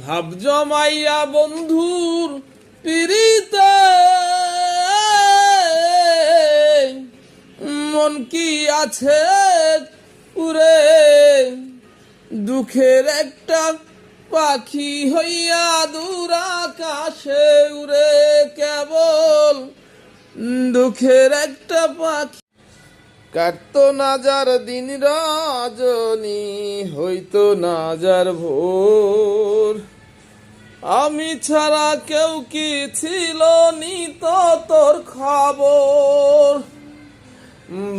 ভাব জমাইয়া বন্ধুর পিরিতে মন কি আছে উড়ে, দুঃখের একটা পাখি হইয়া দূর আকাশে উড়ে, কেবল দুঃখের একটা পাখি। কাটতো না যার দিন রজনী, হইতো না যার ভোর, আমি ছাড়া কেউ কি ছিল নিত তোর খবর।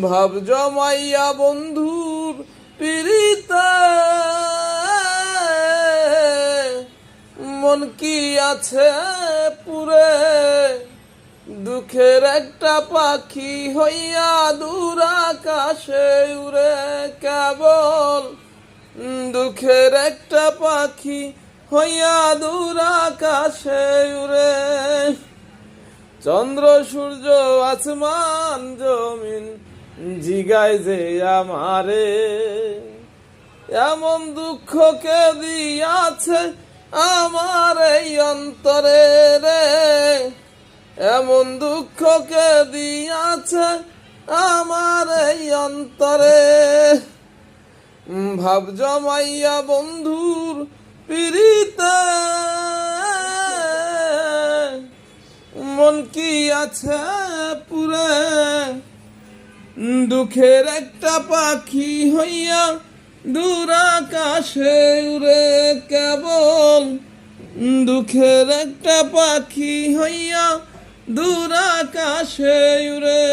ভাব জমাইয়া বন্ধুর পিরিতে মন কি আছে পুরে, দুঃখের একটা পাখি হইয়া দূর আকাশে উড়ে, কেবল দুঃখের একটা পাখি হইয়া দূর আকাশে উড়ে। চন্দ্র সূর্য আসমান জমিন জিগায় যে আমারে, এমন দুঃখ কে দিয়াছে আমার এই অন্তরে রে, এমন দুঃখ কে দিয়াছে আমার এই অন্তরে। ভাব জমাইয়া বন্ধুর পিরিতে মন কি আছে পুরে, দুঃখের একটা পাখি হইয়া দূর আকাশে উড়ে, কেবল দুঃখের একটা পাখি হইয়া দূর আকাশে উড়ে।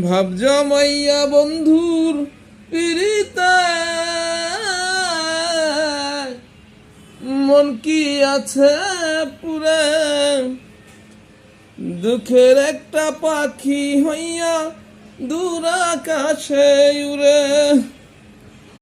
ভাব জমাইয়া বন্ধুর পিরিতে মন কি আছে পুরে, দুঃখের একটা পাখি হইয়া দূর আকাশে উড়ে।